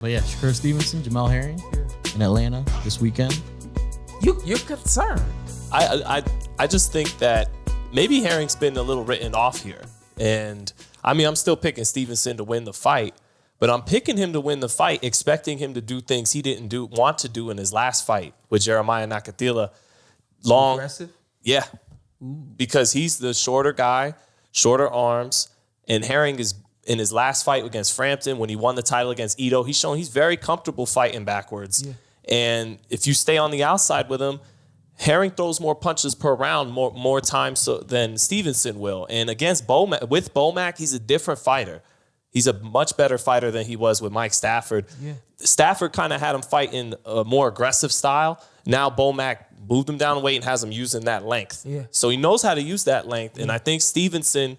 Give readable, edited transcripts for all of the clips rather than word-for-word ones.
But yeah, Shakur Stevenson, Jamel Herring in Atlanta this weekend. You're concerned. I just think that maybe Herring's been a little written off here. And I mean, I'm still picking Stevenson to win the fight, but I'm picking him to win the fight, expecting him to do things he didn't want to do in his last fight with Jeremiah Nakatila. Aggressive? Yeah. Because he's the shorter guy, shorter arms, and Herring is in his last fight against Frampton when he won the title against Ito. He's shown he's very comfortable fighting backwards. Yeah. And if you stay on the outside with him, Herring throws more punches per round more times than Stevenson will. And against Bomac, he's a different fighter. He's a much better fighter than he was with Mike Stafford. Yeah. Stafford kind of had him fight in a more aggressive style. Now Bomac moved him down weight and has him using that length. Yeah. So he knows how to use that length. And I think Stevenson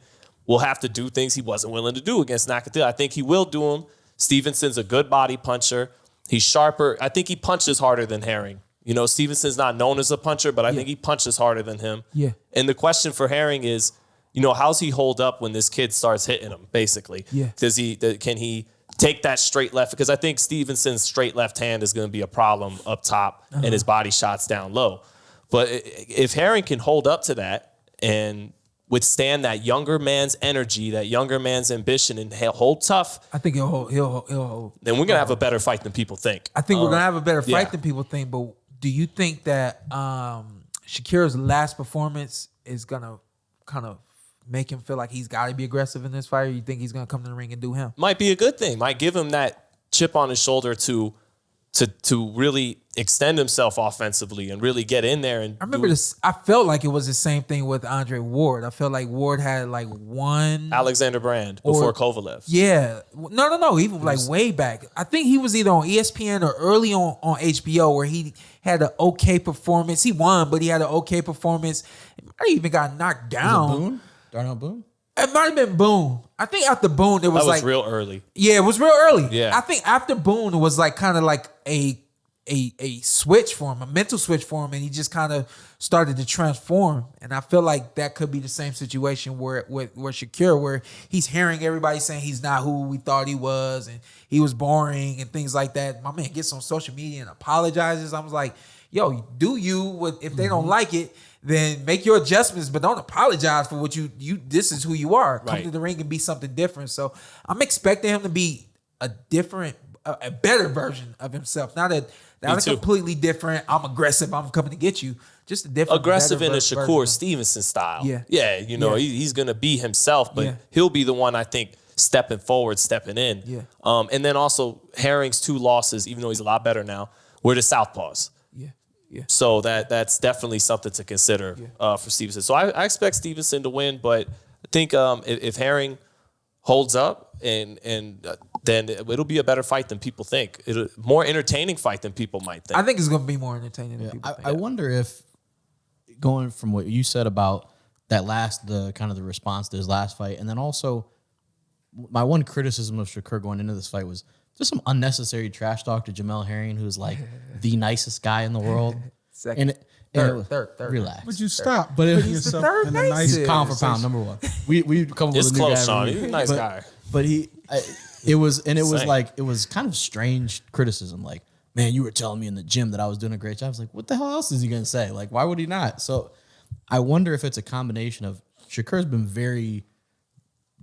will have to do things he wasn't willing to do against Nakatila. I think he will do them. Stevenson's a good body puncher. He's sharper. I think he punches harder than Herring. You know, Stevenson's not known as a puncher, but I think he punches harder than him. Yeah. And the question for Herring is, you know, how's he hold up when this kid starts hitting him, basically? Yeah. Can he take that straight left? Because I think Stevenson's straight left hand is going to be a problem up top and his body shots down low. But if Herring can hold up to that and withstand that younger man's energy, that younger man's ambition, and hold tough, I think he'll hold. Then we're going to have a better fight than people think. I think we're going to have a better fight than people think. But do you think that Shakur's last performance is going to kind of make him feel like he's got to be aggressive in this fight, or you think he's going to come to the ring and do him? Might be a good thing. Might give him that chip on his shoulder to really extend himself offensively and really get in there. And I remember this. I felt like it was the same thing with Andre Ward. I felt like Ward had like one Alexander Brand before Kovalev. Yeah, no. Even like way back. I think he was either on ESPN or early on HBO where he had an okay performance. He won, but he had an okay performance. He might have even got knocked down. Was it Boone? Darnell Boone? It might have been Boone. I think after Boone, it was like real early. Yeah, it was real early. Yeah, I think after Boone, it was like kind of like a switch for him, a mental switch for him, and he just kind of started to transform. And I feel like that could be the same situation where Shakur, where he's hearing everybody saying he's not who we thought he was, and he was boring and things like that. My man gets on social media and apologizes. I was like, yo, do you? If they don't like it, then make your adjustments, but don't apologize for what you. This is who you are. Come to the ring and be something different. So I'm expecting him to be a better version of himself. Not a completely different. I'm aggressive. I'm coming to get you. Just a different, aggressive in a Shakur Stevenson style. Yeah. You know, he's gonna be himself, but he'll be the one, I think, stepping forward, stepping in. Yeah. And then also Herring's 2 losses, even though he's a lot better now, were the southpaws. Yeah. So that's definitely something to consider for Stevenson. So I expect Stevenson to win, but I think if Herring holds up and then it'll be a better fight than people think. More entertaining fight than people might think. I think it's going to be more entertaining than people think. I wonder if, going from what you said about the kind of the response to his last fight, and then also my one criticism of Shakur going into this fight was just some unnecessary trash talk to Jamel Herring, who's like the nicest guy in the world. Second. Third. Relax. Would you stop? But he's the third nicest. He's pound for pound, number 1. We come up with a new close, guy. Sean. He's a nice guy. But it was kind of strange criticism. Like, man, you were telling me in the gym that I was doing a great job. I was like, what the hell else is he gonna say? Like, why would he not? So I wonder if it's a combination of Shakur's been very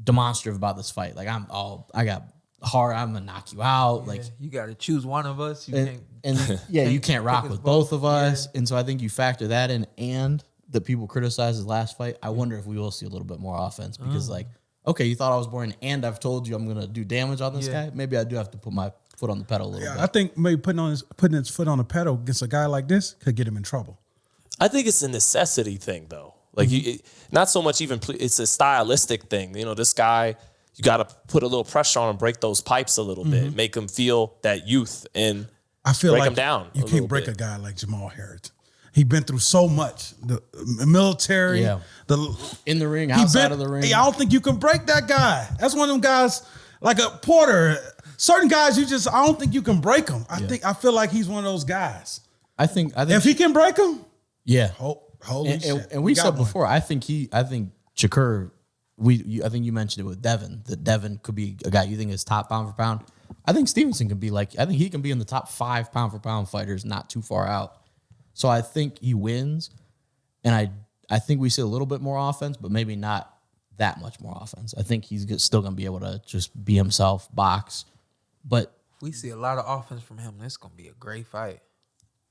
demonstrative about this fight. Like, I got hard. I'm gonna knock you out. Yeah, like, you got to choose one of us. You can't rock with both of us. Yeah. And so I think you factor that in, and that people criticize his last fight. I wonder if we will see a little bit more offense because, like, okay, you thought I was boring, and I've told you I'm gonna do damage on this guy. Maybe I do have to put my foot on the pedal a little bit. I think maybe putting his foot on the pedal against a guy like this could get him in trouble. I think it's a necessity thing, though. Like, not so much even. It's a stylistic thing. You know, this guy, you got to put a little pressure on him, break those pipes a little bit, make him feel that youth, and I feel break like him down. You can't break a guy like Jamel Herring. He's been through so much. The military, in the ring, outside of the ring. I don't think you can break that guy. That's one of them guys, like a Porter. Certain guys, I don't think you can break them. I feel like he's one of those guys. I think if he can break him, holy shit. And we said before, I think Shakur. I think you mentioned it with Devin, that Devin could be a guy you think is top pound for pound. I think Stevenson can be I think he can be in the top 5 pound for pound fighters, not too far out. So I think he wins, and I think we see a little bit more offense, but maybe not that much more offense. I think he's still going to be able to just be himself, box. But we see a lot of offense from him. This is going to be a great fight.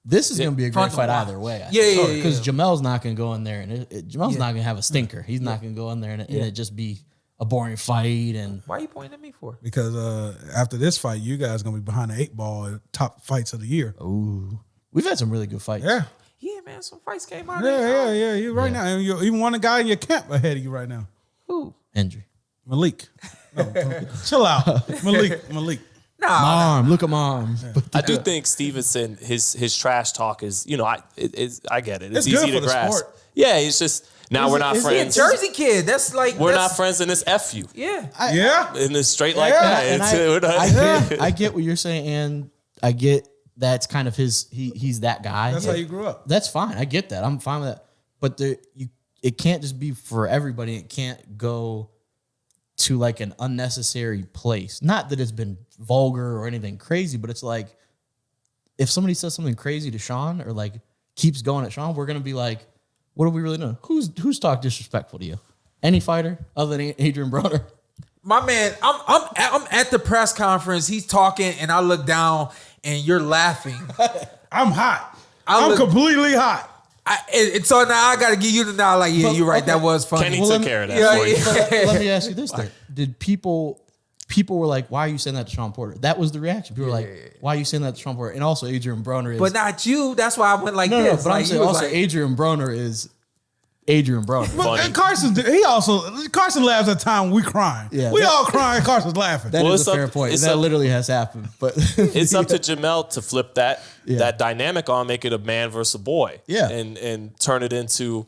This is going to be a great fight either way. Because Jamel's not going to go in there, and Jamel's not going to have a stinker. He's not going to go in there and it just be a boring fight. And why are you pointing at me for? Because after this fight, you guys going to be behind the 8 ball at top fights of the year. Ooh. We've had some really good fights. Yeah, man. Some fights came out. Yeah. You right now. And you even one guy in your camp ahead of you right now. Who? Hendry. Malik. No, chill out. Malik. Nah, look at mom. Yeah. I do think Stevenson, his trash talk is, I get it. It's good easy for to the grasp. sport. Yeah, it's just we're not friends. He's a Jersey kid. That's like we're not friends in this F you. Yeah. In this straight like that. And I get what you're saying, and I get that's kind of he's that guy. That's how you grew up. That's fine. I get that. I'm fine with that. But it can't just be for everybody. It can't go to like an unnecessary place. Not that it's been vulgar or anything crazy, but it's like if somebody says something crazy to Shawn or like keeps going at Shawn, we're gonna be like, what are we really doing? Who's talked disrespectful to you? Any fighter other than Adrian Broner? My man, I'm at the press conference. He's talking, and I look down, and you're laughing. I'm hot. I'm completely hot. So now I got to give you the nod. Like, yeah, you're right. Okay. That was funny. Kenny took care of that for you. Let me ask you this then. Did people were like, why are you saying that to Shawn Porter? That was the reaction. People were like, why are you saying that to Shawn Porter? And also Adrian Broner is. But not you. That's why I went like no, this. But I'm saying also Adrian Broner is Adrian Broner. But and Carson laughs at the time we crying. Yeah, we all crying. Carson's laughing. That is a fair point. That literally has happened. But it's up to Jamel to flip that dynamic on, make it a man versus a boy. Yeah. And turn it into,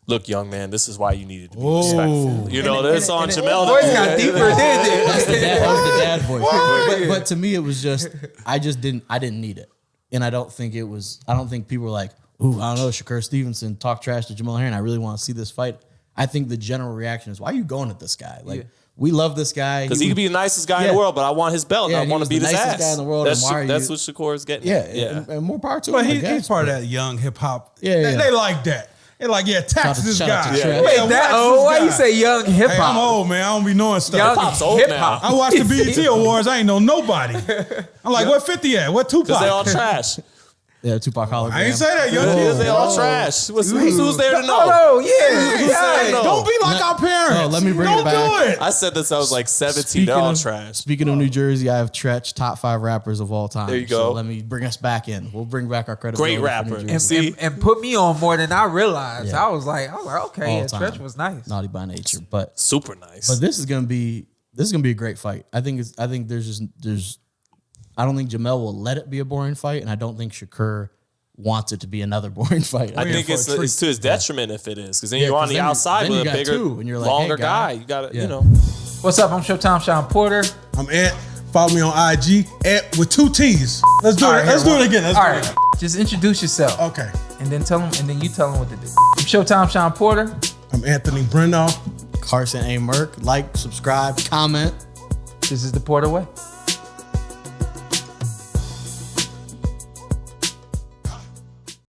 look, young man, this is why you needed to be respectful. That's on Jamel. Voice got deeper, didn't it? That was the dad voice. But to me, it was just I didn't need it, and I don't think people were like, ooh, I don't know, Shakur Stevenson talk trash to Jamel Herring. I really want to see this fight. I think the general reaction is, why are you going at this guy? Like, we love this guy. Because he could be the nicest guy in the world, but I want his belt. And I want to beat his ass. Nicest guy in the world. That's what Shakur is getting. And more power to him. But he's part of that young hip hop. Yeah. They like that. They're like, tax this guy. Wait, why you say young hip hop? Hey, I'm old, man. I don't be knowing stuff. Hip hop's old now. I watched the BET Awards. I ain't know nobody. I'm like, what 50 at? What Tupac? Because they all trash. Yeah, Tupac hologram. I ain't say that, young kids. They all trash. Who's there to know? Oh, Who's there to know? Don't be like our parents. No, let me bring it back. Don't do it. I said this. I was like 17. They're all trash. Speaking of New Jersey, I have Tretch, top 5 rappers of all time. There you go. So let me bring us back in. We'll bring back our credibility. Great rapper. And put me on more than I realized. Yeah. I was like, okay, Stretch was nice. Naughty by nature, but super nice. But this is gonna be a great fight. I think I don't think Jamel will let it be a boring fight, and I don't think Shakur wants it to be another boring fight. I think it's to his detriment if it is, because then you're on the outside with a bigger, and you're like, longer hey, guy. You got to, What's up? I'm Showtime Shawn Porter. I'm Ant. Follow me on IG with 2 T's. Let's do it. Let's do it again. All right. Just introduce yourself. Okay. And then you tell them what to do. I'm Showtime Shawn Porter. I'm Anthony Brenagh. Carson A. Merk. Like, subscribe, comment. This is the Porter Way.